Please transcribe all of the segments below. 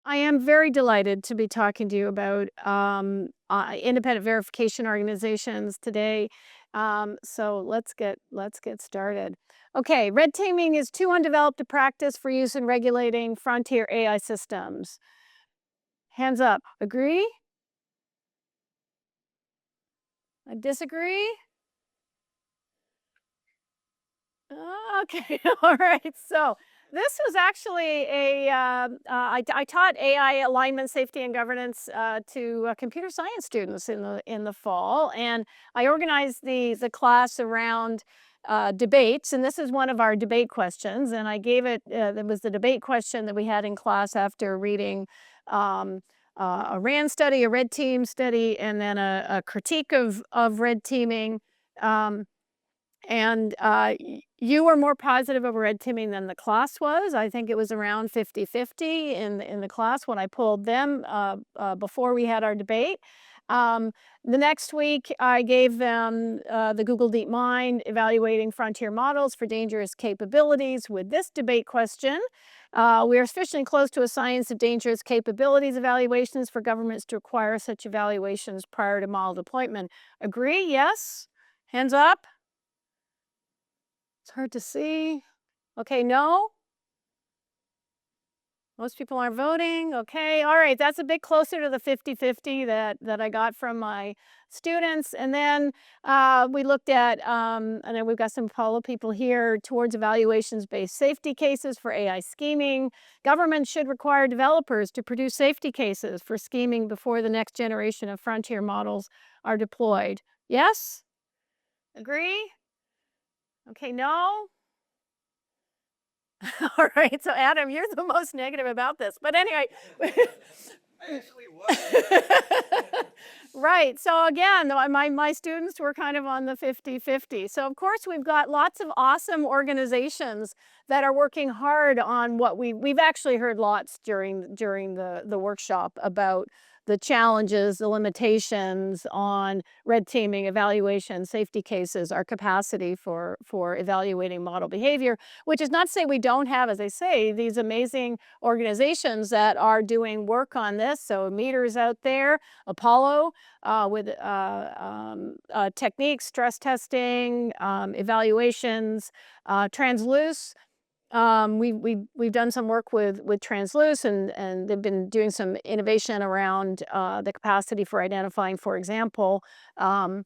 I am very delighted to be talking to you about independent verification organizations today. So let's get started. Okay, red teaming is too undeveloped a practice for use in regulating frontier AI systems. Hands up. Agree? Disagree? Okay, all right. So this was actually I taught AI alignment, safety, and governance to computer science students in the fall, and I organized the class around debates, and this is one of our debate questions, and I gave it. That was the debate question that we had in class after reading. Um, a RAND study, a red team study, and then a critique of red teaming. Um, and you were more positive over red teaming than the class was. I think it was around 50-50 in the class when I pulled them before we had our debate. Um, the next week, I gave them the Google DeepMind evaluating frontier models for dangerous capabilities with this debate question. We are sufficiently close to a science of dangerous capabilities evaluations for governments to require such evaluations prior to model deployment. Agree? Yes? Hands up. It's hard to see. Okay, no? Most people aren't voting. Okay, all right, that's a bit closer to the 50-50 that I got from my students. And then we looked at, and then we've got some follow people here, towards evaluations-based safety cases for AI scheming. Government should require developers to produce safety cases for scheming before the next generation of frontier models are deployed. Yes? Agree? Okay, no? All right, so Adam, you're the most negative about this. But anyway. I actually was. Right. So again, my students were kind of on the 50-50. So of course we've got lots of awesome organizations that are working hard on what we've actually heard lots during the workshop about the challenges, the limitations on red teaming, evaluation, safety cases, our capacity for evaluating model behavior, which is not to say we don't have, as I say, these amazing organizations that are doing work on this. So Meter's out there, Apollo, with techniques, stress testing, evaluations, Transluce. We've done some work with Transluce, and they've been doing some innovation around the capacity for identifying, for example, the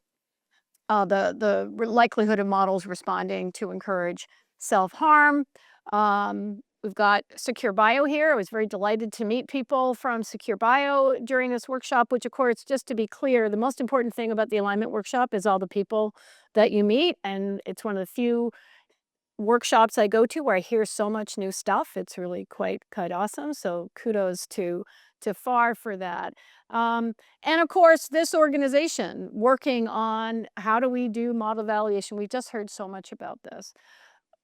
likelihood of models responding to encourage self-harm. We've got Secure Bio here. I was very delighted to meet people from Secure Bio during this workshop, which of course, just to be clear, the most important thing about the alignment workshop is all the people that you meet. And it's one of the few workshops I go to where I hear so much new stuff. It's really quite awesome. So kudos to FAR for that. And of course, this organization working on how do we do model validation. We just heard so much about this.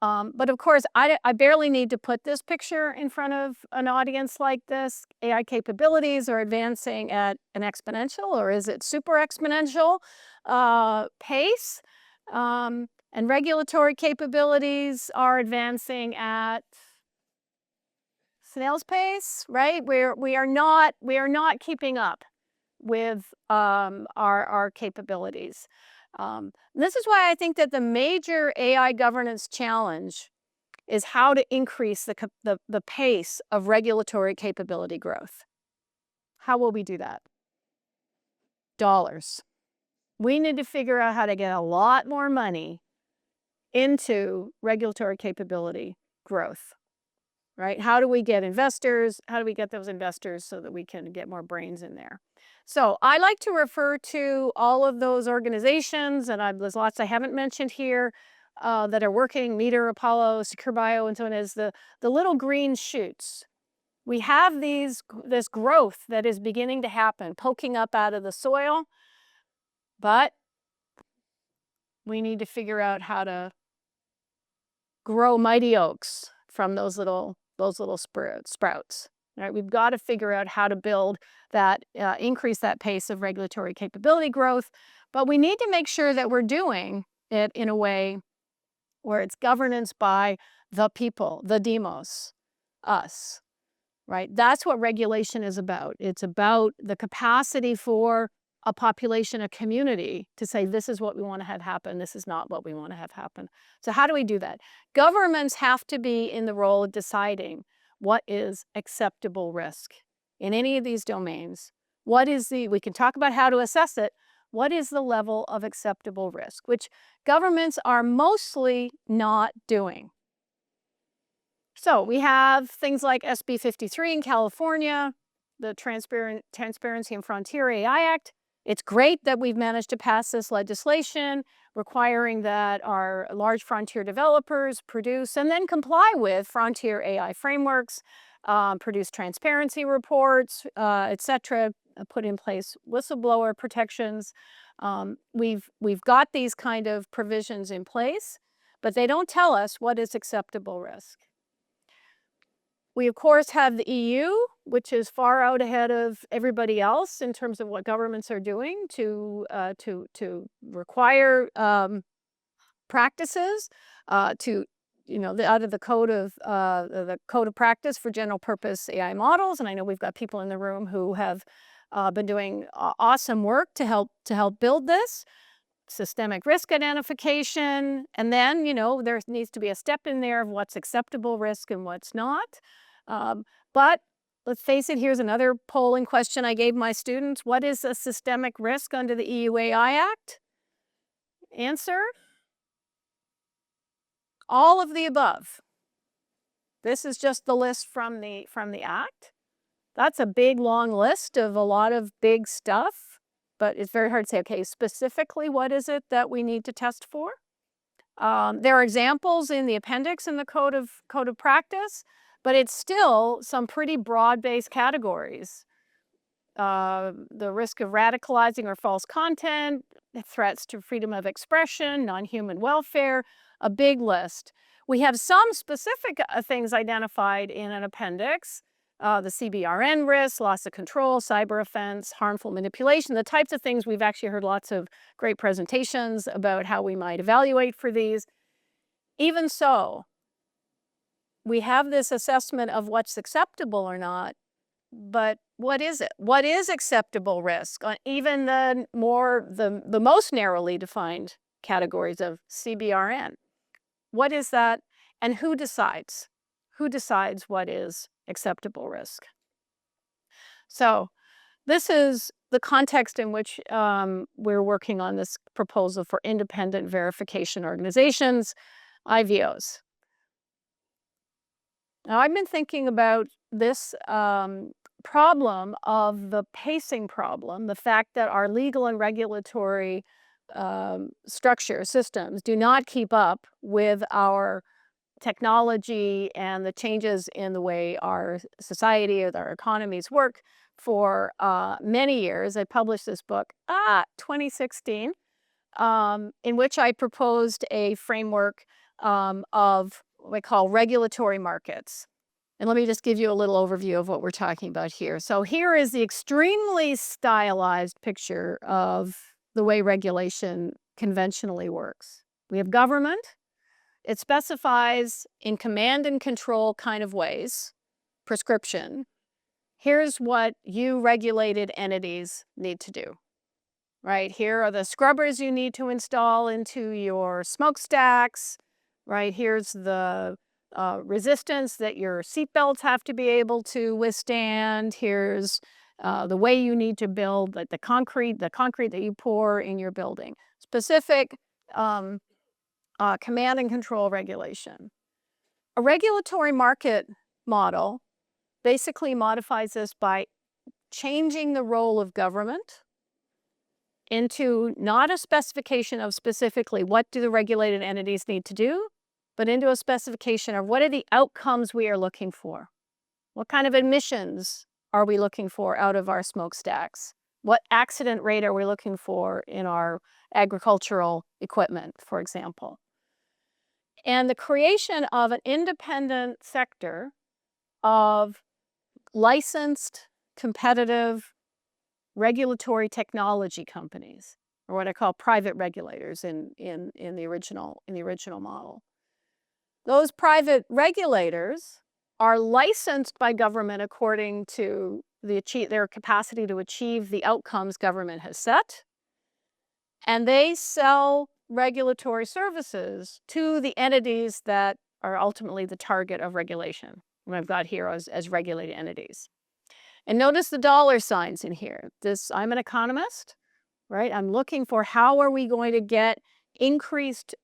But of course, I barely need to put this picture in front of an audience like this. AI capabilities are advancing at an exponential, or is it super exponential pace? And regulatory capabilities are advancing at snail's pace, right? We are not keeping up with our capabilities. This is why I think that the major AI governance challenge is how to increase the pace of regulatory capability growth. How will we do that? Dollars. We need to figure out how to get a lot more money into regulatory capability growth, right? How do we get investors? How do we get those investors so that we can get more brains in there? So I like to refer to all of those organizations, and there's lots I haven't mentioned here that are working, Meter, Apollo, Secure Bio, and so on, as the little green shoots. We have this growth that is beginning to happen, poking up out of the soil, but we need to figure out how to grow mighty oaks from those little sprouts. Right? We've got to figure out how to build that, increase that pace of regulatory capability growth, but we need to make sure that we're doing it in a way where it's governance by the people, the demos, us, right? That's what regulation is about. It's about the capacity for a population, a community to say, this is what we want to have happen, this is not what we want to have happen. So how do we do that? Governments have to be in the role of deciding what is acceptable risk in any of these domains. We can talk about how to assess it. What is the level of acceptable risk, which governments are mostly not doing. So we have things like SB 53 in California, the Transparency and Frontier AI Act. It's great that we've managed to pass this legislation requiring that our large frontier developers produce and then comply with frontier AI frameworks, produce transparency reports, et cetera, put in place whistleblower protections. We've got these kind of provisions in place, but they don't tell us what is acceptable risk. We, of course, have the EU, which is far out ahead of everybody else in terms of what governments are doing to require practices to, out of the code of practice for general purpose AI models. And I know we've got people in the room who have been doing awesome work to help build this. Systemic risk identification, and then, there needs to be a step in there of what's acceptable risk and what's not. But let's face it, here's another polling question I gave my students. What is a systemic risk under the EU AI Act? Answer: all of the above. This is just the list from the Act. That's a big, long list of a lot of big stuff, but it's very hard to say, okay, specifically what is it that we need to test for? There are examples in the appendix in the code of practice, but it's still some pretty broad-based categories. The risk of radicalizing or false content, threats to freedom of expression, non-human welfare, a big list. We have some specific things identified in an appendix. The CBRN risk, loss of control, cyber offense, harmful manipulation, the types of things we've actually heard lots of great presentations about how we might evaluate for these. Even so, we have this assessment of what's acceptable or not, but what is it? What is acceptable risk on even the most narrowly defined categories of CBRN? What is that, and who decides? Who decides what is acceptable risk? So this is the context in which we're working on this proposal for independent verification organizations, IVOs. Now, I've been thinking about this problem of the pacing problem, the fact that our legal and regulatory structure systems do not keep up with our technology and the changes in the way our society or our economies work for many years. I published this book, 2016, in which I proposed a framework of what we call regulatory markets. And let me just give you a little overview of what we're talking about here. So here is the extremely stylized picture of the way regulation conventionally works. We have government. It specifies in command and control kind of ways, prescription. Here's what you regulated entities need to do, right? Here are the scrubbers you need to install into your smokestacks, right? Here's the resistance that your seatbelts have to be able to withstand. Here's the way you need to build the concrete that you pour in your building. Specific command and control regulation. A regulatory market model basically modifies this by changing the role of government into not a specification of specifically what do the regulated entities need to do, but into a specification of what are the outcomes we are looking for. What kind of emissions are we looking for out of our smokestacks? What accident rate are we looking for in our agricultural equipment, for example? And the creation of an independent sector of licensed, competitive, regulatory technology companies, or what I call private regulators in the original model. Those private regulators are licensed by government according to their capacity to achieve the outcomes government has set, and they sell regulatory services to the entities that are ultimately the target of regulation. What I've got here as regulated entities. And notice the dollar signs in here. I'm an economist, right? I'm looking for how are we going to get increased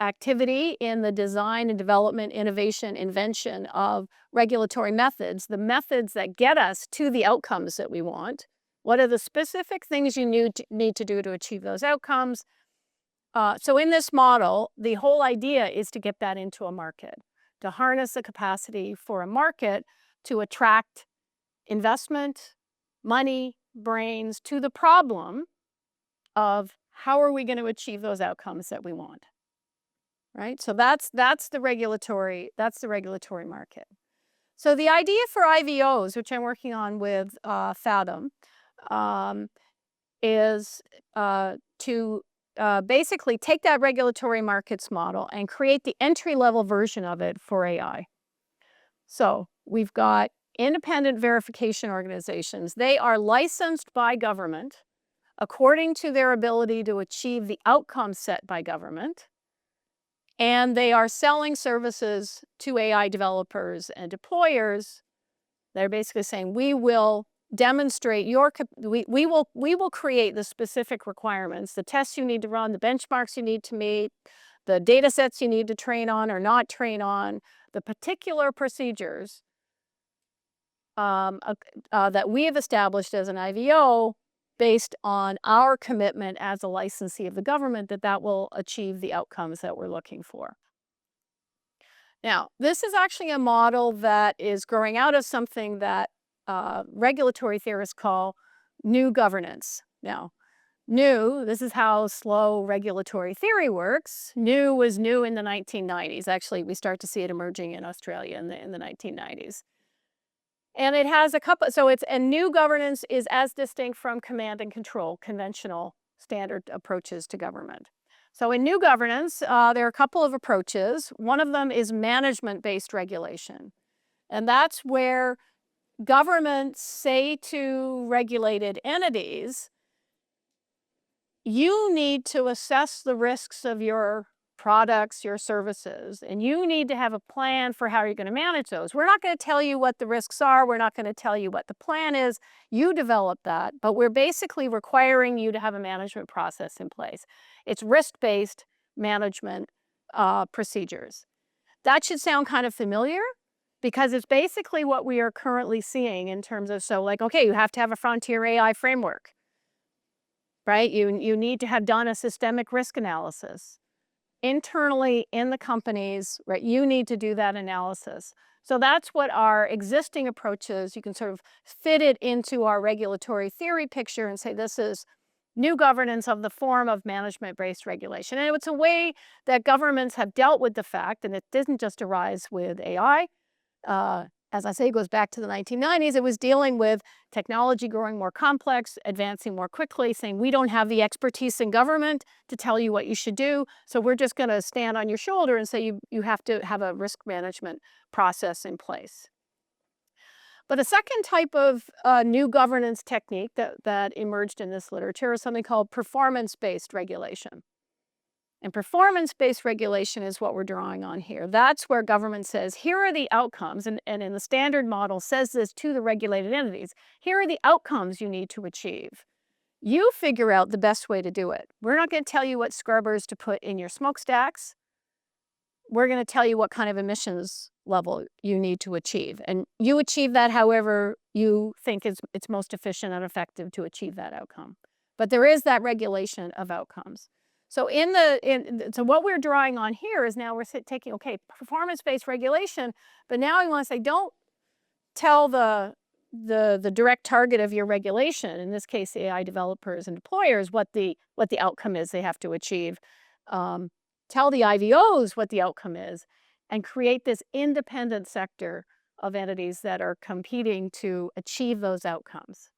activity in the design and development, innovation, invention of regulatory methods, the methods that get us to the outcomes that we want. What are the specific things you need to do to achieve those outcomes? So in this model, the whole idea is to get that into a market, to harness the capacity for a market to attract investment, money, brains to the problem of how are we going to achieve those outcomes that we want, right? So that's the regulatory market. So the idea for IVOs, which I'm working on with Fathom, is to basically take that regulatory markets model and create the entry-level version of it for AI. So we've got independent verification organizations. They are licensed by government according to their ability to achieve the outcomes set by government. And they are selling services to AI developers and deployers. They're basically saying, we will demonstrate we will create the specific requirements, the tests you need to run, the benchmarks you need to meet, the data sets you need to train on or not train on, the particular procedures that we have established as an IVO based on our commitment as a licensee of the government that will achieve the outcomes that we're looking for. Now, this is actually a model that is growing out of something that regulatory theorists call new governance. Now, this is how slow regulatory theory works. New was new in the 1990s. Actually, we start to see it emerging in Australia in the 1990s. And it has a couple, and new governance is as distinct from command and control, conventional standard approaches to government. So in new governance, there are a couple of approaches. One of them is management-based regulation. And that's where governments say to regulated entities, you need to assess the risks of your products, your services, and you need to have a plan for how you're going to manage those. We're not going to tell you what the risks are. We're not going to tell you what the plan is. You develop that, but we're basically requiring you to have a management process in place. It's risk-based management procedures. That should sound kind of familiar because it's basically what we are currently seeing in terms of, okay, you have to have a frontier AI framework, right? You need to have done a systemic risk analysis. Internally in the companies, right, you need to do that analysis. So that's what our existing approach is. You can sort of fit it into our regulatory theory picture and say this is new governance of the form of management-based regulation. And it's a way that governments have dealt with the fact, and it didn't just arise with AI. As I say, it goes back to the 1990s. It was dealing with technology growing more complex, advancing more quickly, saying we don't have the expertise in government to tell you what you should do, so we're just going to stand on your shoulder and say you have to have a risk management process in place. But a second type of new governance technique that emerged in this literature is something called performance-based regulation. And performance-based regulation is what we're drawing on here. That's where government says, here are the outcomes, and in the standard model says this to the regulated entities. Here are the outcomes you need to achieve. You figure out the best way to do it. We're not going to tell you what scrubbers to put in your smokestacks. We're going to tell you what kind of emissions level you need to achieve. And you achieve that however you think it's most efficient and effective to achieve that outcome. But there is that regulation of outcomes. So so what we're drawing on here is now we're taking, okay, performance-based regulation, but now we want to say, don't tell the direct target of your regulation, in this case, AI developers and deployers, what the outcome is they have to achieve. Tell the IVOs what the outcome is, and create this independent sector of entities that are competing to achieve those outcomes.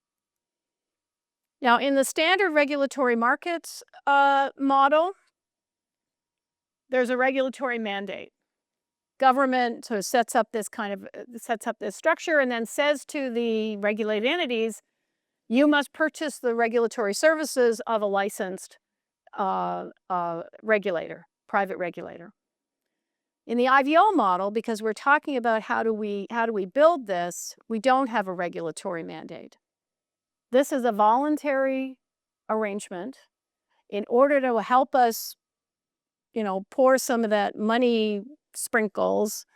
Now, in the standard regulatory markets model, there's a regulatory mandate. government sort of sets up this structure and then says to the regulated entities, you must purchase the regulatory services of a licensed regulator, private regulator. In the IVO model, because we're talking about how do we build this, we don't have a regulatory mandate. This is a voluntary arrangement in order to help us, pour some of that money sprinkles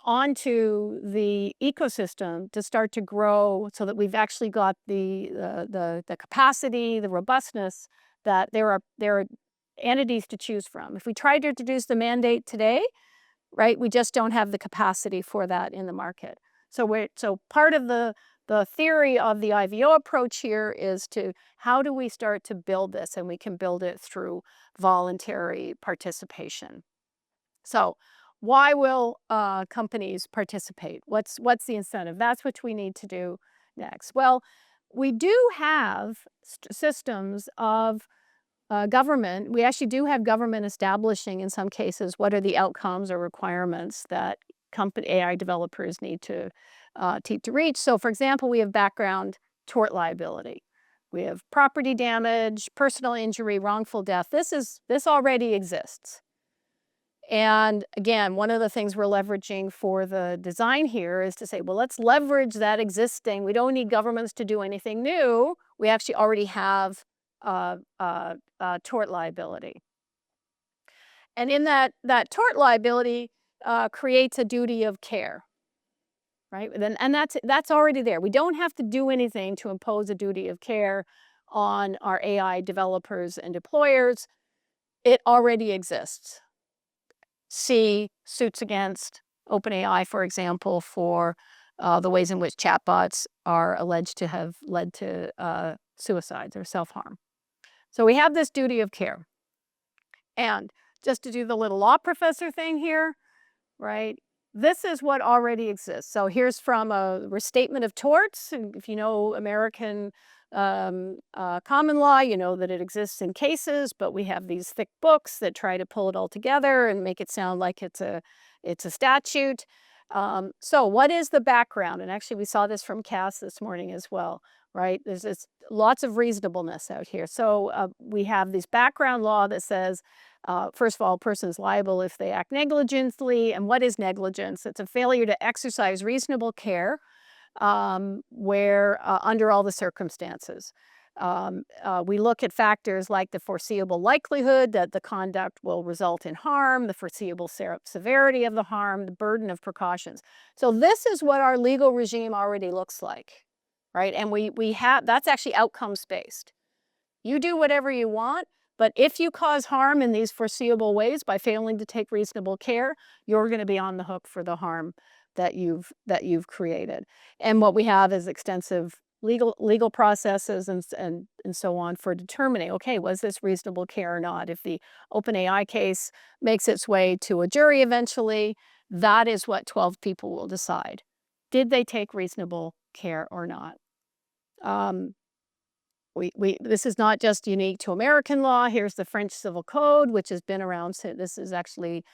onto the ecosystem to start to grow so that we've actually got the capacity, the robustness, that there are entities to choose from. If we try to introduce the mandate today, right, we just don't have the capacity for that in the market. So part of the theory of the IVO approach here is to how do we start to build this, and we can build it through voluntary participation. So why will companies participate? What's the incentive? That's what we need to do next. Well, we do have systems of government. We actually do have government establishing, in some cases, what are the outcomes or requirements that AI developers need to reach. So, for example, we have background tort liability. We have property damage, personal injury, wrongful death. This already exists. And again, one of the things we're leveraging for the design here is to say, well, let's leverage that existing. We don't need governments to do anything new. We actually already have tort liability. And in that tort liability creates a duty of care, right? And that's already there. We don't have to do anything to impose a duty of care on our AI developers and deployers. It already exists. See suits against OpenAI, for example, for the ways in which chatbots are alleged to have led to suicides or self-harm. So we have this duty of care. And just to do the little law professor thing here, right? This is what already exists. So here's from a restatement of torts. And if you know American common law, you know that it exists in cases, but we have these thick books that try to pull it all together and make it sound like it's a statute. So what is the background? And actually we saw this from Cass this morning as well, right? There's lots of reasonableness out here. So we have this background law that says, first of all, a person is liable if they act negligently. And what is negligence? It's a failure to exercise reasonable care where under all the circumstances. We look at factors like the foreseeable likelihood that the conduct will result in harm, the foreseeable severity of the harm, the burden of precautions. So this is what our legal regime already looks like, right? And we have, that's actually outcomes-based. You do whatever you want, but if you cause harm in these foreseeable ways by failing to take reasonable care, you're going to be on the hook for the harm that you've created. And what we have is extensive legal processes and so on for determining, okay, was this reasonable care or not? If the OpenAI case makes its way to a jury eventually, that is what 12 people will decide. Did they take reasonable care or not? This is not just unique to American law. Here's the French Civil Code, which has been around since, this is actually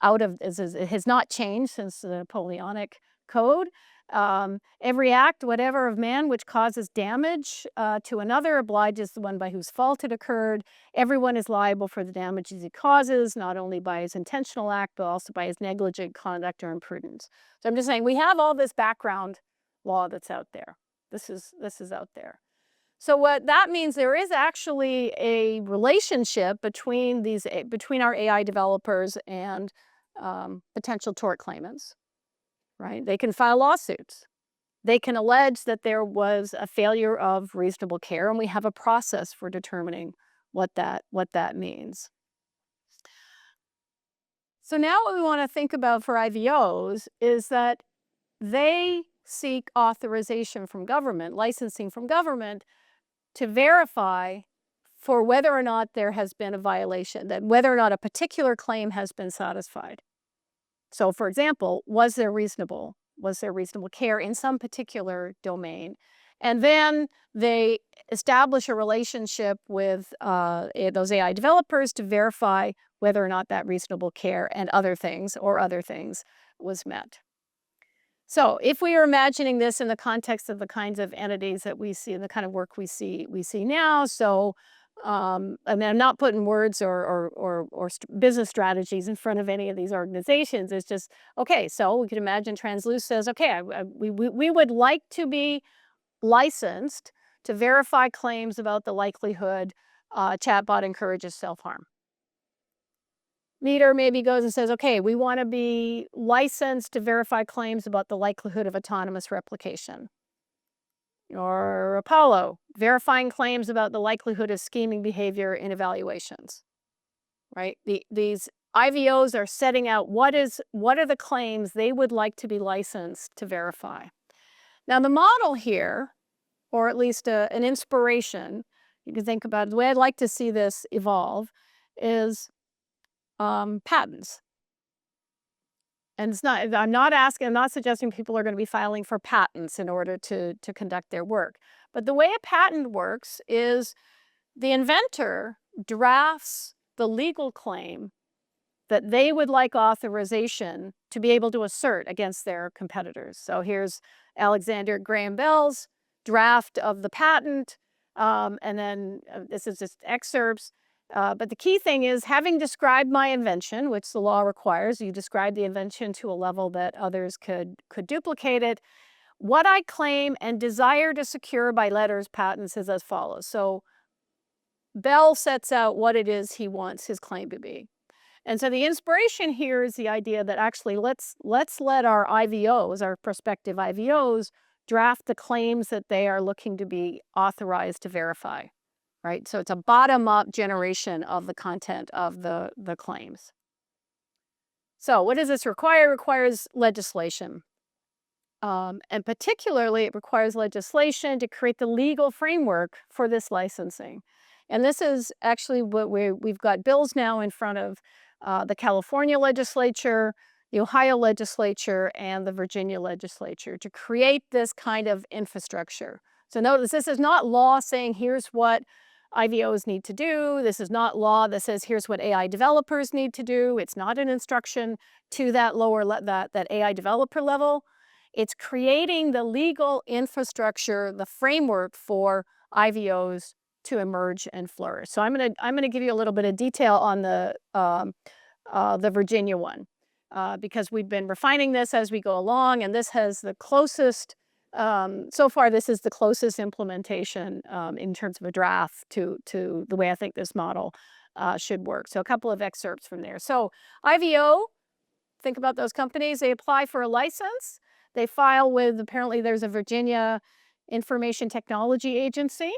it has not changed since the Napoleonic Code. Every act, whatever, of man which causes damage to another obliges the one by whose fault it occurred. Everyone is liable for the damages he causes, not only by his intentional act, but also by his negligent conduct or imprudence. So I'm just saying we have all this background law that's out there. This is out there. So what that means, there is actually a relationship between our AI developers and potential tort claimants, right? They can file lawsuits. They can allege that there was a failure of reasonable care, and we have a process for determining what that means. So now what we want to think about for IVOs is that they seek authorization from government, licensing from government, to verify for whether or not there has been a violation, that whether or not a particular claim has been satisfied. So, for example, was there reasonable care in some particular domain? And then they establish a relationship with those AI developers to verify whether or not that reasonable care and other things was met. So if we are imagining this in the context of the kinds of entities that we see and the kind of work we see now, so I mean, I'm not putting words or business strategies in front of any of these organizations. It's just, okay, so we could imagine Transluce says, okay, we would like to be licensed to verify claims about the likelihood chatbot encourages self-harm. Meter maybe goes and says, okay, we want to be licensed to verify claims about the likelihood of autonomous replication. Or Apollo, verifying claims about the likelihood of scheming behavior in evaluations, right? These IVOs are setting out what are the claims they would like to be licensed to verify. Now the model here, or at least an inspiration, you can think about it, the way I'd like to see this evolve is patents. And it's not, I'm not suggesting people are going to be filing for patents in order to conduct their work. But the way a patent works is the inventor drafts the legal claim that they would like authorization to be able to assert against their competitors. So here's Alexander Graham Bell's draft of the patent, and then this is just excerpts. But the key thing is, having described my invention, which the law requires, you describe the invention to a level that others could duplicate it. What I claim and desire to secure by letters patents is as follows. So Bell sets out what it is he wants his claim to be. And so the inspiration here is the idea that actually let's let our IVOs, our prospective IVOs, draft the claims that they are looking to be authorized to verify, right? So it's a bottom-up generation of the content of the claims. So what does this require? It requires legislation. And particularly, it requires legislation to create the legal framework for this licensing. And this is actually what we've got bills now in front of the California legislature, the Ohio legislature, and the Virginia legislature to create this kind of infrastructure. So notice, this is not law saying here's what IVOs need to do. This is not law that says here's what AI developers need to do. It's not an instruction to that lower that AI developer level. It's creating the legal infrastructure, the framework for IVOs to emerge and flourish. So I'm gonna give you a little bit of detail on the Virginia one, because we've been refining this as we go along, and this has the closest. So far, this is the closest implementation in terms of a draft to the way I think this model should work. So a couple of excerpts from there. So IVO, think about those companies. They apply for a license. They file with, apparently there's a Virginia Information Technology Agency.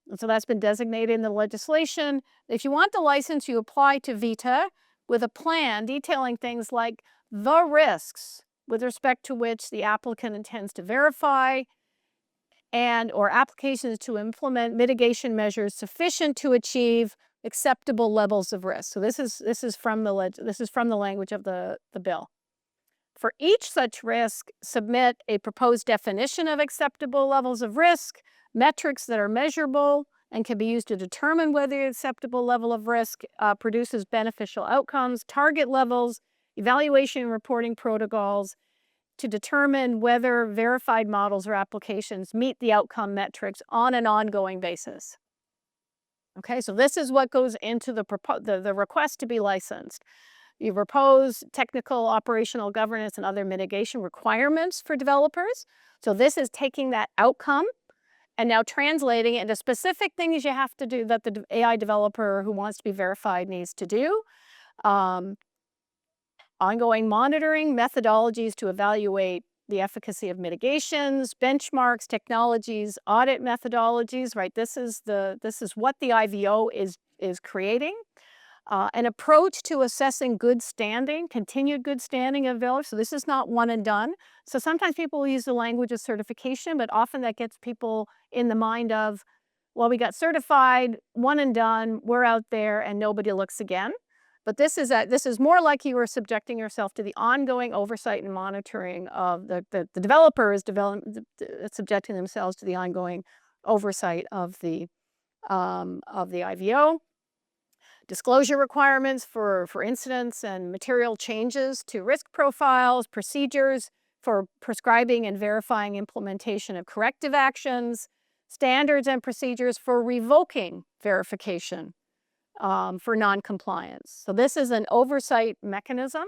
And so that's been designated in the legislation. If you want the license, you apply to VITA with a plan detailing things like the risks with respect to which the applicant intends to verify, or applications to implement mitigation measures sufficient to achieve acceptable levels of risk. So this is from the language of the bill. For each such risk, submit a proposed definition of acceptable levels of risk, metrics that are measurable and can be used to determine whether the acceptable level of risk produces beneficial outcomes, target levels, evaluation and reporting protocols to determine whether verified models or applications meet the outcome metrics on an ongoing basis. Okay, so this is what goes into the request to be licensed. You propose technical, operational, governance, and other mitigation requirements for developers. So this is taking that outcome and now translating it into specific things you have to do that the AI developer who wants to be verified needs to do. Ongoing monitoring, methodologies to evaluate the efficacy of mitigations, benchmarks, technologies, audit methodologies, right? This is what the IVO is creating. An approach to assessing good standing, continued good standing of developers. So this is not one and done. So sometimes people use the language of certification, but often that gets people in the mind of, well, we got certified, one and done, we're out there and nobody looks again. But this is more like you are subjecting yourself to the ongoing oversight and monitoring of the developers subjecting themselves to the ongoing oversight of the IVO. disclosure requirements for incidents and material changes to risk profiles, procedures for prescribing and verifying implementation of corrective actions, standards and procedures for revoking verification for noncompliance. So this is an oversight mechanism.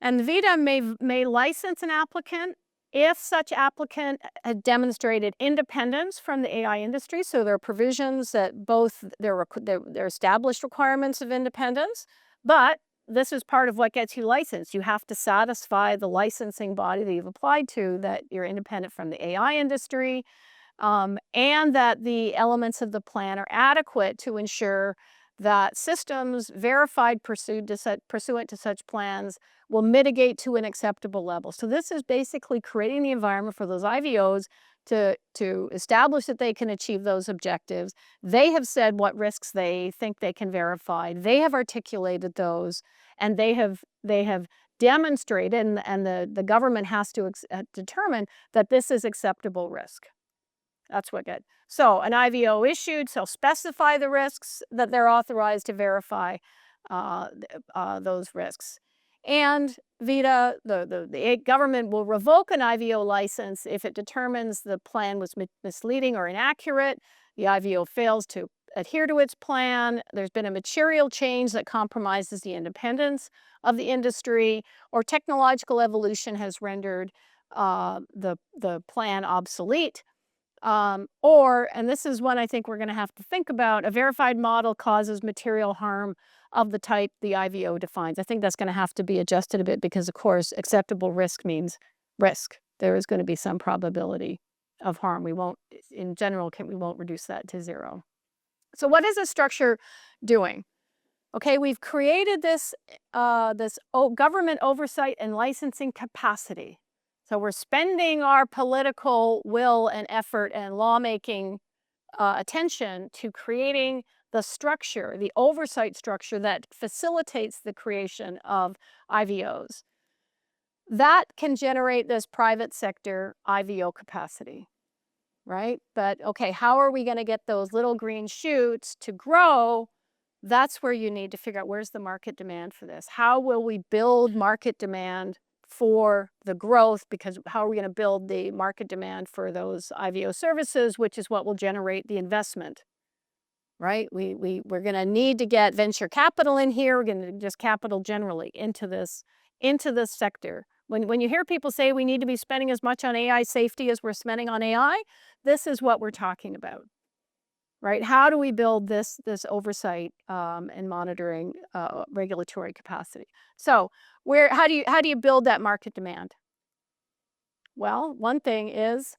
And VITA may license an applicant if such applicant had demonstrated independence from the AI industry. So there are provisions that both there are established requirements of independence, but this is part of what gets you licensed. You have to satisfy the licensing body that you've applied to that you're independent from the AI industry, and that the elements of the plan are adequate to ensure that systems verified pursuant to such plans will mitigate to an acceptable level. So this is basically creating the environment for those IVOs to establish that they can achieve those objectives. They have said what risks they think they can verify. They have articulated those, and they have demonstrated, and the government has to determine that this is acceptable risk. That's what good. So an IVO issued, so specify the risks that they're authorized to verify those risks. And VITA, the government will revoke an IVO license if it determines the plan was misleading or inaccurate, the IVO fails to adhere to its plan, there's been a material change that compromises the independence of the industry, or technological evolution has rendered the plan obsolete. Or, and this is one I think we're going to have to think about, a verified model causes material harm of the type the IVO defines. I think that's going to have to be adjusted a bit because, of course, acceptable risk means risk. There is going to be some probability of harm. We won't, in general, we won't reduce that to zero. So what is this structure doing? Okay, we've created this government oversight and licensing capacity. So we're spending our political will and effort and lawmaking attention to creating the structure, the oversight structure that facilitates the creation of IVOs. That can generate this private sector IVO capacity, right? But okay, how are we going to get those little green shoots to grow? That's where you need to figure out where's the market demand for this. How will we build market demand for the growth? Because how are we going to build the market demand for those IVO services, which is what will generate the investment, right? We're going to need to get venture capital in here. We're going to just capital generally into this sector. When you hear people say we need to be spending as much on AI safety as we're spending on AI, this is what we're talking about. Right? How do we build this oversight and monitoring regulatory capacity? So how do you build that market demand? Well, one thing is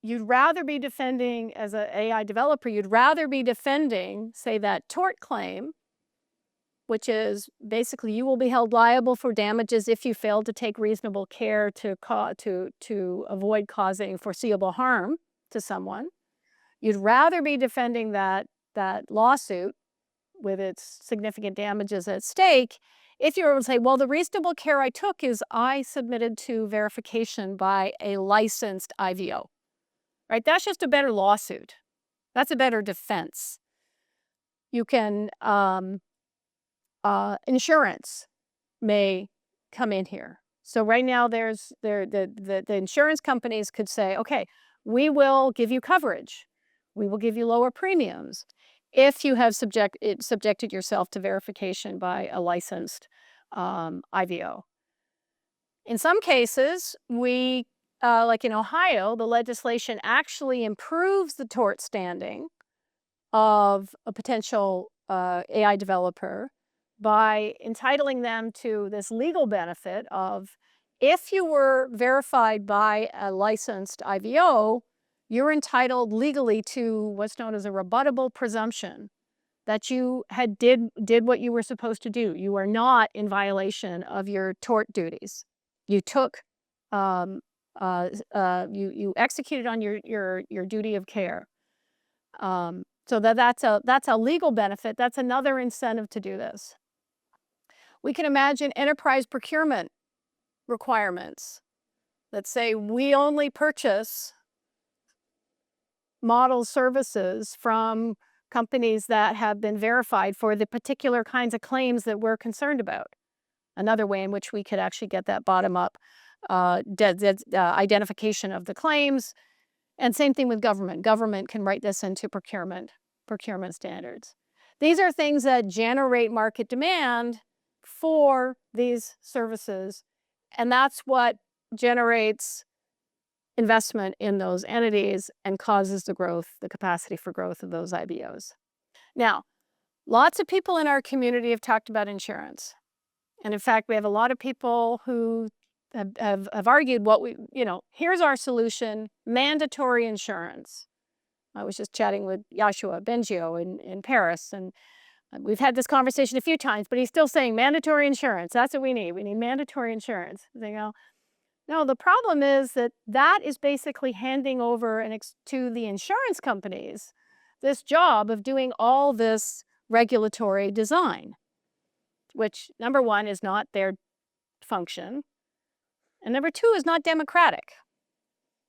you'd rather be defending, as an AI developer, you'd rather be defending, say, that tort claim, which is basically you will be held liable for damages if you fail to take reasonable care to avoid causing foreseeable harm to someone. You'd rather be defending that lawsuit with its significant damages at stake if you were able to say, well, the reasonable care I took is I submitted to verification by a licensed IVO, right? That's just a better lawsuit. That's a better defense. You can, insurance may come in here. So right now the insurance companies could say, okay, we will give you coverage. We will give you lower premiums if you have subjected yourself to verification by a licensed IVO. In some cases, like in Ohio, the legislation actually improves the tort standing of a potential AI developer by entitling them to this legal benefit of, if you were verified by a licensed IVO, you're entitled legally to what's known as a rebuttable presumption that you did what you were supposed to do. You are not in violation of your tort duties. You took, you executed on your duty of care. So that's a legal benefit. That's another incentive to do this. We can imagine enterprise procurement requirements that say we only purchase model services from companies that have been verified for the particular kinds of claims that we're concerned about. Another way in which we could actually get that bottom-up identification of the claims. And same thing with government. Government can write this into procurement standards. These are things that generate market demand for these services, and that's what generates investment in those entities and causes the growth, the capacity for growth of those IBOs. Now, lots of people in our community have talked about insurance. And in fact, we have a lot of people who have argued here's our solution, mandatory insurance. I was just chatting with Joshua Bengio in Paris, and we've had this conversation a few times, but he's still saying mandatory insurance. That's what we need. We need mandatory insurance. They go, no, the problem is that is basically handing over to the insurance companies this job of doing all this regulatory design, which, number one, is not their function, and number two, is not democratic.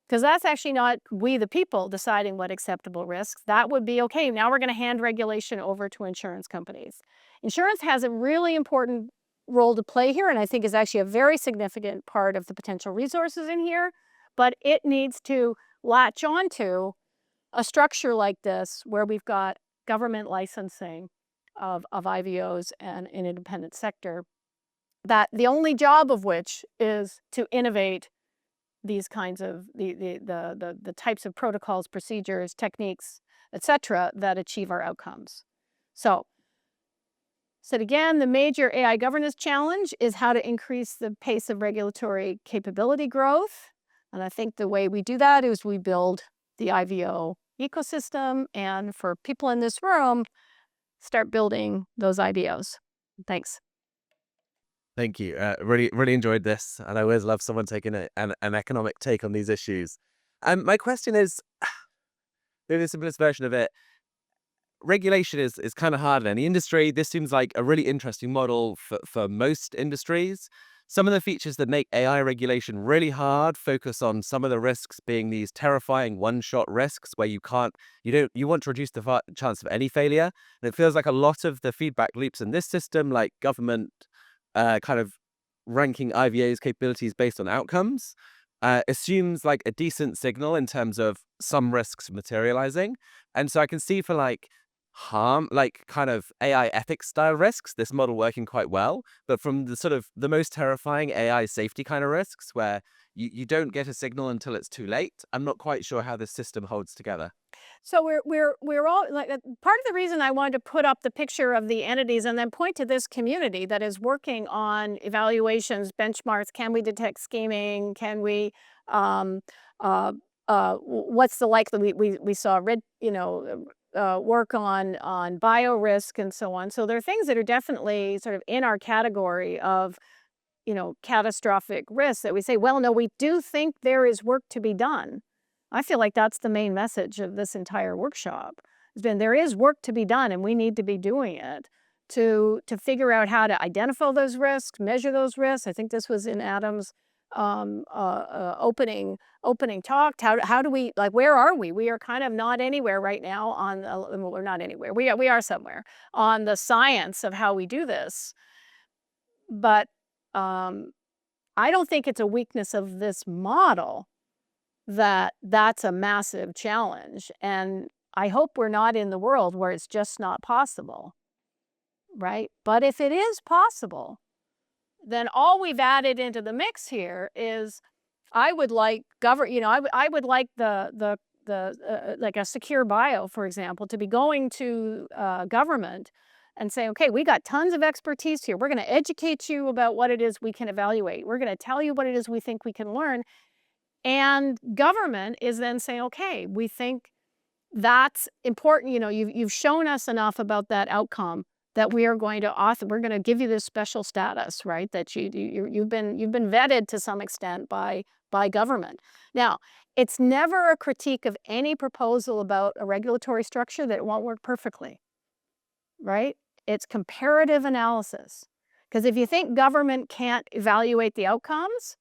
Because that's actually not we, the people, deciding what acceptable risks. That would be, okay, now we're going to hand regulation over to insurance companies. Insurance has a really important role to play here, and I think is actually a very significant part of the potential resources in here, but it needs to latch onto a structure like this where we've got government licensing of IVOs and an independent sector, that the only job of which is to innovate these kinds of the types of protocols, procedures, techniques, etc., that achieve our outcomes. So again, the major AI governance challenge is how to increase the pace of regulatory capability growth. And I think the way we do that is we build the IVO ecosystem, and for people in this room, start building those IVOs. Thanks. Thank you. Really enjoyed this, and I always love someone taking an economic take on these issues. My question is, maybe the simplest version of it, regulation is kind of hard in any industry. This seems like a really interesting model for most industries. Some of the features that make AI regulation really hard focus on some of the risks being these terrifying one-shot risks where you want to reduce the chance of any failure. And it feels like a lot of the feedback loops in this system, like government kind of ranking IVA's capabilities based on outcomes, assumes like a decent signal in terms of some risks materializing. And so I can see for like kind of AI ethics style risks, this model working quite well. But from the sort of the most terrifying AI safety kind of risks where you don't get a signal until it's too late, I'm not quite sure how this system holds together. So we're all like, part of the reason I wanted to put up the picture of the entities and then point to this community that is working on evaluations, benchmarks. Can we detect scheming? Can we what's the likely we saw work on bio risk and so on. So there are things that are definitely sort of in our category of catastrophic risks that we say, well, no, we do think there is work to be done. I feel like that's the main message of this entire workshop. There is work to be done, and we need to be doing it to figure out how to identify those risks, measure those risks. I think this was in Adam's opening talk. How do we, like, where are we? We are kind of not anywhere right now well, we're not anywhere. We are somewhere on the science of how we do this. But I don't think it's a weakness of this model that's a massive challenge. And I hope we're not in the world where it's just not possible, right? But if it is possible, then all we've added into the mix here is I would like I would like like a secure bio, for example, to be going to government and say, okay, we got tons of expertise here. We're going to educate you about what it is we can evaluate. We're going to tell you what it is we think we can learn. And government is then saying, okay, we think that's important. You've shown us enough about that outcome that we are going to we're going to give you this special status, right? That you've been vetted to some extent by government. Now, it's never a critique of any proposal about a regulatory structure that it won't work perfectly, right? It's comparative analysis. Because if you think government can't evaluate the outcomes,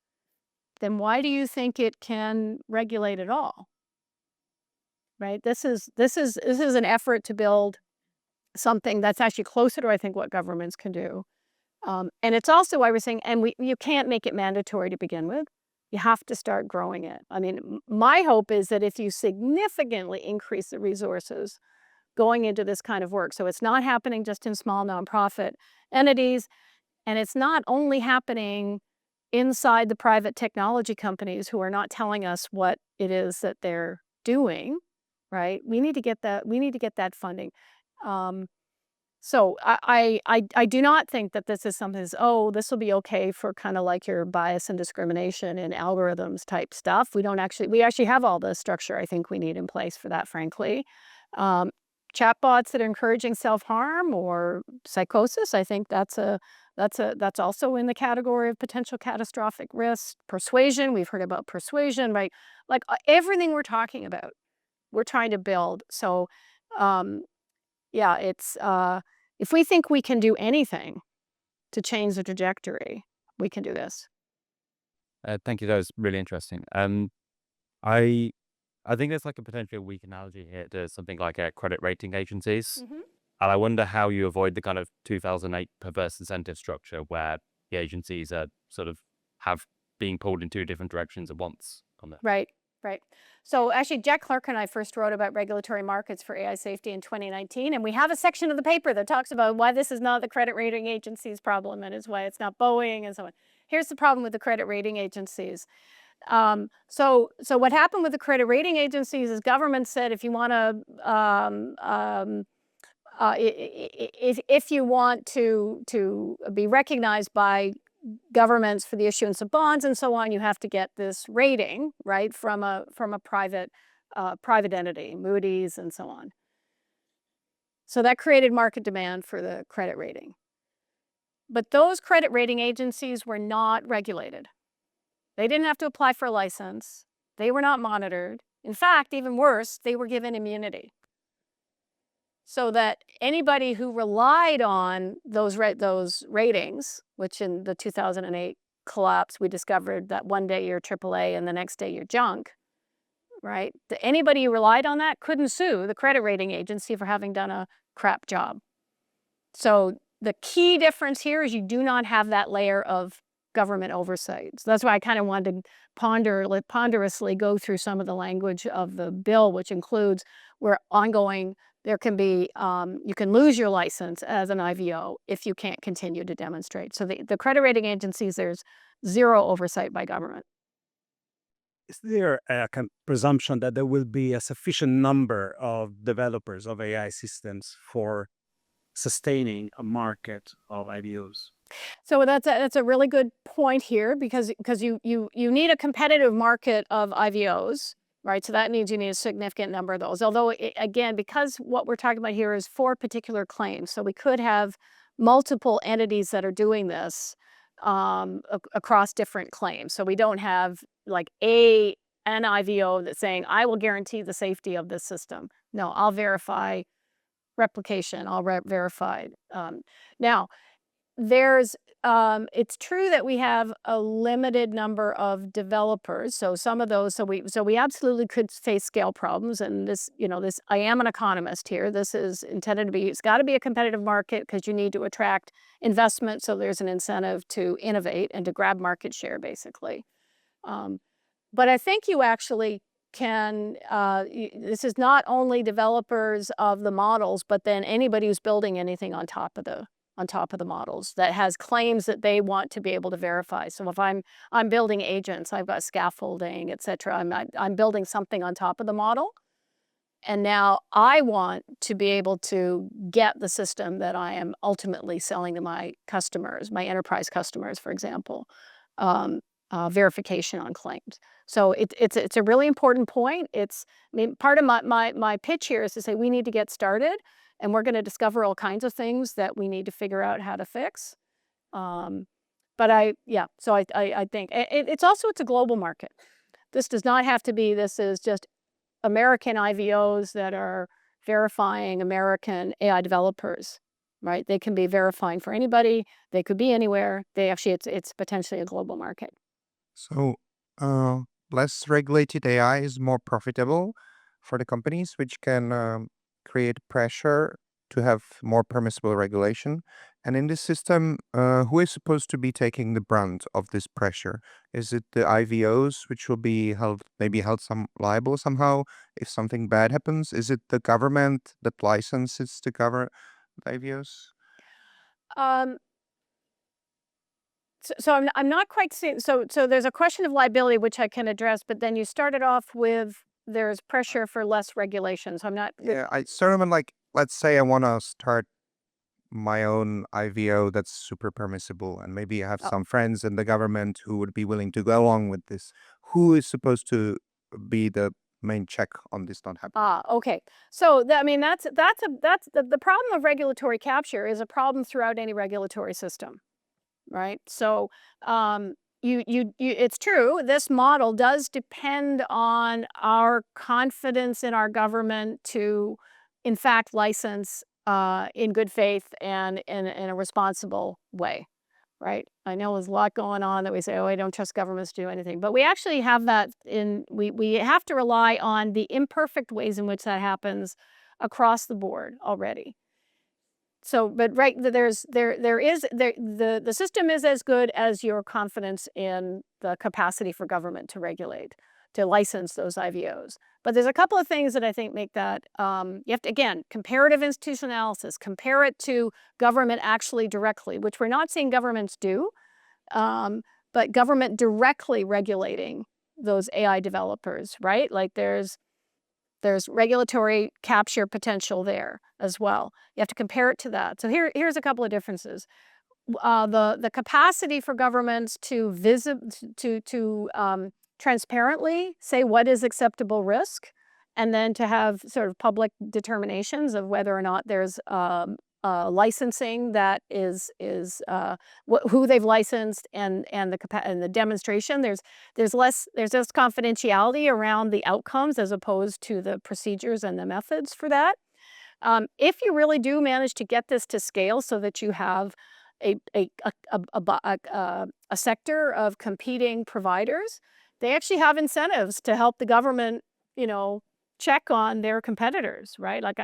then why do you think it can regulate at all? right? This is an effort to build something that's actually closer to, I think, what governments can do. And it's also why we're saying, you can't make it mandatory to begin with. You have to start growing it. I mean, my hope is that if you significantly increase the resources going into this kind of work, so it's not happening just in small nonprofit entities, and it's not only happening inside the private technology companies who are not telling us what it is that they're doing, right? We need to get that. We need to get that funding. Um, so I do not think that this is something that's, oh, this will be okay for kind of like your bias and discrimination and algorithms type stuff. We actually have all the structure I think we need in place for that, frankly. Um, Chatbots that are encouraging self-harm or psychosis, I think that's also in the category of potential catastrophic risk. Persuasion, we've heard about persuasion, right? Like everything we're talking about, we're trying to build. So um, yeah, if we think we can do anything to change the trajectory, we can do this. Thank you. That was really interesting. I I think there's like a potentially weak analogy here to something like credit rating agencies. Mhm. And I wonder how you avoid the kind of 2008 perverse incentive structure where the agencies are sort of have being pulled in two different directions at once on this. Right, right. So actually, Jack Clark and I first wrote about regulatory markets for AI safety in 2019, and we have a section of the paper that talks about why this is not the credit rating agency's problem and is why it's not Boeing and so on. Here's the problem with the credit rating agencies. So what happened with the credit rating agencies is government said if you want to if you want to be recognized by governments for the issuance of bonds and so on, you have to get this rating, right, from a private private entity, Moody's and so on. So that created market demand for the credit rating. But those credit rating agencies were not regulated. They didn't have to apply for a license. They were not monitored. In fact, even worse, they were given immunity. So that anybody who relied on those ratings, which in the 2008 collapse, we discovered that one day you're AAA and the next day you're junk, right? Anybody who relied on that couldn't sue the credit rating agency for having done a crap job. So the key difference here is you do not have that layer of government oversight. So that's why I kind of wanted to ponderously go through some of the language of the bill, which includes where ongoing there can be, you can lose your license as an IVO if you can't continue to demonstrate. So the credit rating agencies, there's zero oversight by government. Is there a presumption that there will be a sufficient number of developers of AI systems for sustaining a market of IVOs? So that's a really good point here because you need a competitive market of IVOs, right? So that means you need a significant number of those. Although again, because what we're talking about here is for particular claims, so we could have multiple entities that are doing this across different claims. So we don't have like an IVO that's saying I will guarantee the safety of this system. No, I'll verify replication. I'll verify. Now it's true that we have a limited number of developers. So some of those, so we absolutely could face scale problems. And this, I am an economist here. This is intended to be, it's got to be a competitive market because you need to attract investment. So there's an incentive to innovate and to grab market share, basically. But I think you actually can, this is not only developers of the models, but then anybody who's building anything on top of the models that has claims that they want to be able to verify. So if I'm building agents, I've got scaffolding, et cetera. I'm building something on top of the model. And now I want to be able to get the system that I am ultimately selling to my customers, my enterprise customers, for example, verification on claims. So it's a really important point. Part of my pitch here is to say we need to get started. And we're going to discover all kinds of things that we need to figure out how to fix. So I think it's a global market. This does not have to be, this is just American IVOs that are verifying American AI developers, right? They can be verifying for anybody. They could be anywhere. It's potentially a global market. So, less regulated AI is more profitable for the companies, which can create pressure to have more permissible regulation. And in this system, who is supposed to be taking the brunt of this pressure? Is it the IVOs, which will be maybe held liable somehow if something bad happens? Is it the government that licenses the IVOs? Um, so I'm not quite seeing. So there's a question of liability which I can address, but then you started off with there's pressure for less regulation. So I'm not. Yeah, I sort of like, let's say I want to start my own IVO that's super permissible, and maybe I have Oh. some friends in the government who would be willing to go along with this. Who is supposed to be the main check on this not happening? Okay. So I mean that's the problem of regulatory capture is a problem throughout any regulatory system, right? So it's true. This model does depend on our confidence in our government to, in fact, license in good faith and in a responsible way, right? I know there's a lot going on that we say, oh, I don't trust governments to do anything, but we actually have that we have to rely on the imperfect ways in which that happens across the board already. So, but right, the system is as good as your confidence in the capacity for government to regulate, to license those IVOs. But there's a couple of things that I think make that, you have to, again, comparative institutional analysis, compare it to government actually directly, which we're not seeing governments do, but government directly regulating those AI developers, right? Like there's regulatory capture potential there as well. You have to compare it to that. So here's a couple of differences. The capacity for governments to transparently say what is acceptable risk, and then to have sort of public determinations of whether or not there's licensing that is who they've licensed and the demonstration. There's less confidentiality around the outcomes as opposed to the procedures and the methods for that. If you really do manage to get this to scale so that you have a sector of competing providers, they actually have incentives to help the government, check on their competitors, right? Like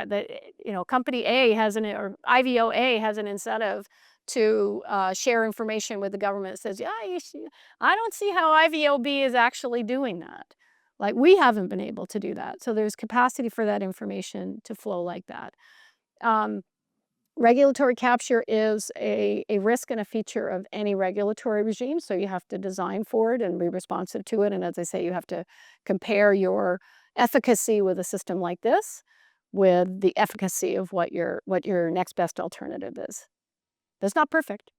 company A or IVO A has an incentive to share information with the government that says, yeah, I don't see how IVO B is actually doing that. Like we haven't been able to do that. So there's capacity for that information to flow like that. Regulatory capture is a risk and a feature of any regulatory regime. So you have to design for it and be responsive to it. And as I say, you have to compare your efficacy with a system like this with the efficacy of what your next best alternative is. That's not perfect.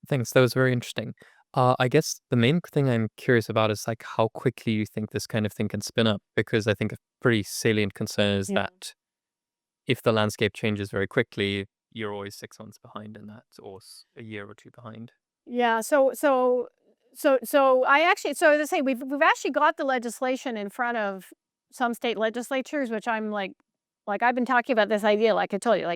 Thanks. That was very interesting. I guess the main thing I'm curious about is like how quickly you think this kind of thing can spin up, because I think a pretty salient concern is that if the landscape changes very quickly, you're always 6 months behind in that, or a year or two behind. Yeah. So as I say, we've actually got the legislation in front of some state legislatures, which I'm like I've been talking about this idea, like I told you,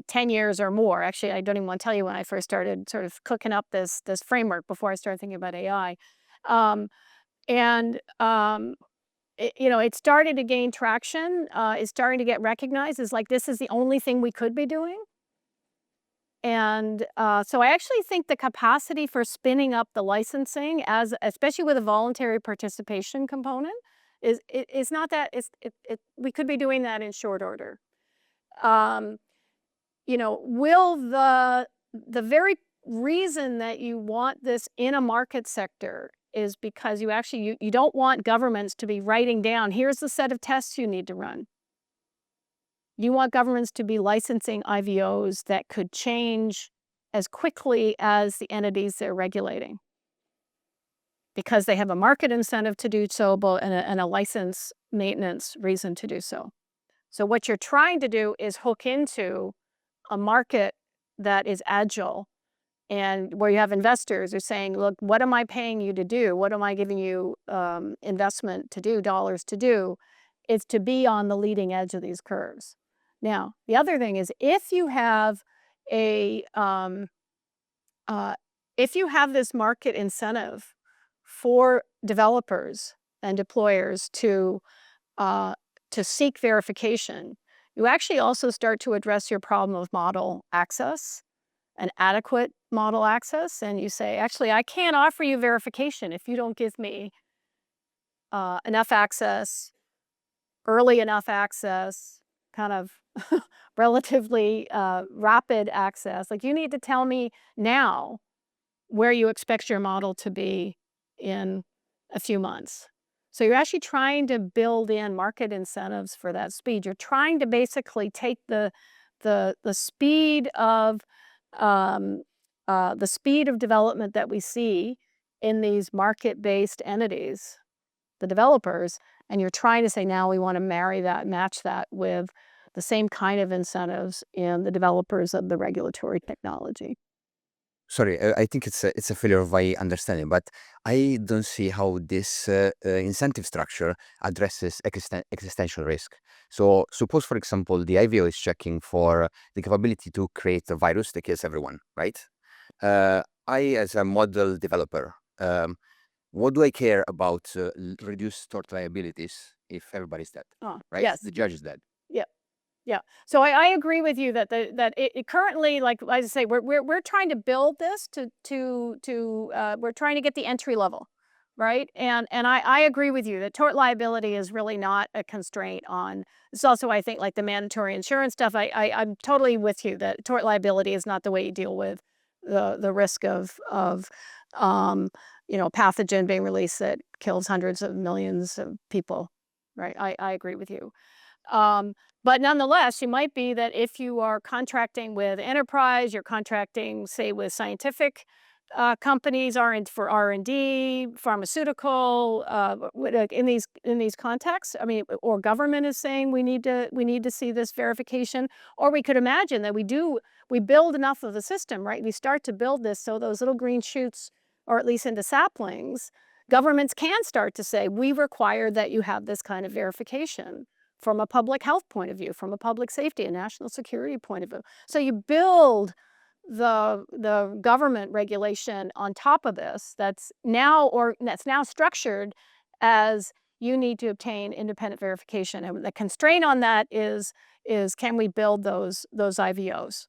10 years or more. Actually, I don't even want to tell you when I first started sort of cooking up this framework before I started thinking about AI. It started to gain traction. It's starting to get recognized as like this is the only thing we could be doing. And so I actually think the capacity for spinning up the licensing, especially with a voluntary participation component, is not that. We could be doing that in short order. Will the very reason that you want this in a market sector is because you don't want governments to be writing down, here's the set of tests you need to run. You want governments to be licensing IVOs that could change as quickly as the entities they're regulating, because they have a market incentive to do so, and a license maintenance reason to do so. So what you're trying to do is hook into a market that is agile, and where you have investors who are saying, look, what am I paying you to do? What am I giving you investment to do, dollars to do? It's to be on the leading edge of these curves. Now, the other thing is if you have this market incentive for developers and deployers to to seek verification, you actually also start to address your problem of model access and adequate model access. And you say, actually, I can't offer you verification if you don't give me enough access, early enough access, kind of relatively rapid access. Like, you need to tell me now where you expect your model to be in a few months. So you're actually trying to build in market incentives for that speed. You're trying to basically take the speed of development that we see in these market-based entities, the developers, and you're trying to say, now we want to match that with the same kind of incentives in the developers of the regulatory technology. Sorry, I think it's a failure of my understanding, but I don't see how this incentive structure addresses existential risk. So suppose, for example, the IVO is checking for the capability to create a virus that kills everyone, right? I, as a model developer, what do I care about reduced tort liabilities if everybody's dead, right? Yes. The judge is dead. Yeah. So I agree with you that it currently, like I say, we're trying to build this we're trying to get the entry level, right? And I agree with you that tort liability is really not a constraint on. It's also, I think, like the mandatory insurance stuff. I'm totally with you that tort liability is not the way you deal with the risk of pathogen being released that kills hundreds of millions of people, right? I agree with you. But nonetheless, you might be that if you are contracting with enterprise, you're contracting, say, with scientific companies, for R&D, pharmaceutical, in these contexts. I mean, or government is saying we need to see this verification, or we could imagine that we build enough of the system, right? We start to build this so those little green shoots, or at least into saplings, governments can start to say, we require that you have this kind of verification from a public health point of view, from a public safety and national security point of view. So you build the government regulation on top of this that's now structured as you need to obtain independent verification. And the constraint on that is can we build those IVOs?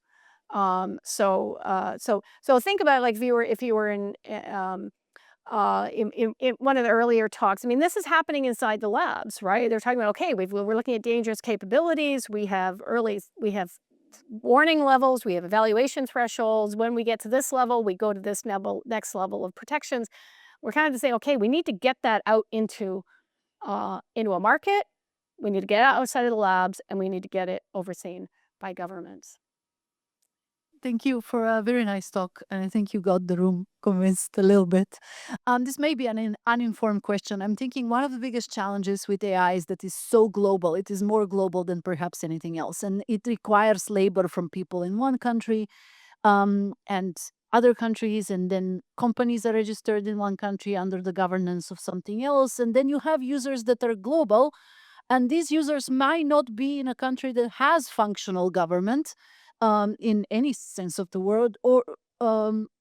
So think about it, like if you were in one of the earlier talks. I mean, this is happening inside the labs, right? They're talking about, okay, we're looking at dangerous capabilities. We have warning levels. We have evaluation thresholds. When we get to this level, we go to this next level of protections. We're kind of saying, okay, we need to get that out into a market. We need to get it outside of the labs, and we need to get it overseen by governments. Thank you for a very nice talk, and I think you got the room convinced a little bit. This may be an uninformed question. I'm thinking one of the biggest challenges with AI is that it's so global. It is more global than perhaps anything else, and it requires labor from people in one country and other countries, and then companies are registered in one country under the governance of something else, and then you have users that are global, and these users might not be in a country that has functional government in any sense of the word, or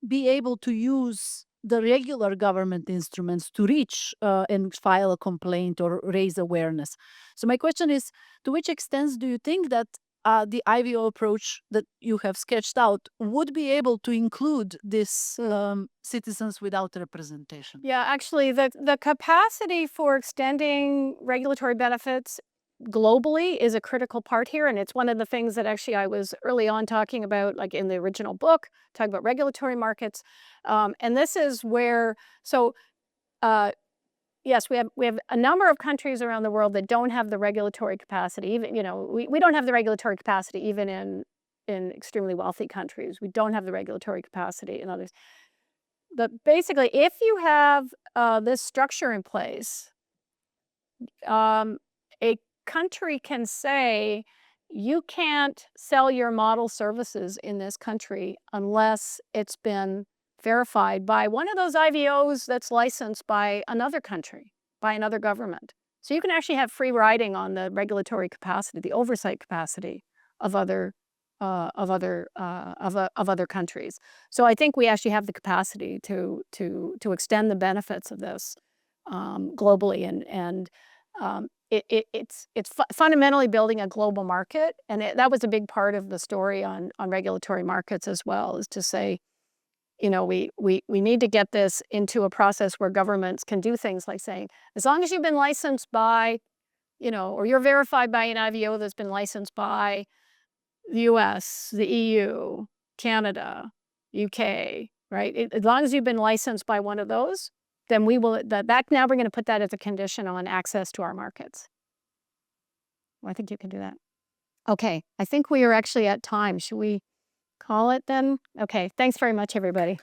be able to use the regular government instruments to reach and file a complaint or raise awareness. So my question is, to which extent do you think that the IVO approach that you have sketched out would be able to include these citizens without representation? Yeah, actually, the capacity for extending regulatory benefits globally is a critical part here, and it's one of the things that actually I was early on talking about, like in the original book, talking about regulatory markets, and this is where. So, yes, we have a number of countries around the world that don't have the regulatory capacity. Even we don't have the regulatory capacity even in extremely wealthy countries. We don't have the regulatory capacity in others. But basically, if you have this structure in place, a country can say, you can't sell your model services in this country unless it's been verified by one of those IVOs that's licensed by another country, by another government. So you can actually have free riding on the regulatory capacity, the oversight capacity of other countries. So I think we actually have the capacity to extend the benefits of this globally, and it's fundamentally building a global market, and that was a big part of the story on regulatory markets as well, is to say, we need to get this into a process where governments can do things like saying, as long as you've been licensed by, or you're verified by an IVO that's been licensed by the US, the EU, Canada, UK, right? As long as you've been licensed by one of those, then we will, now we're going to put that as a condition on access to our markets. Well, I think you can do that. Okay, I think we are actually at time. Should we call it then? Okay, thanks very much, everybody.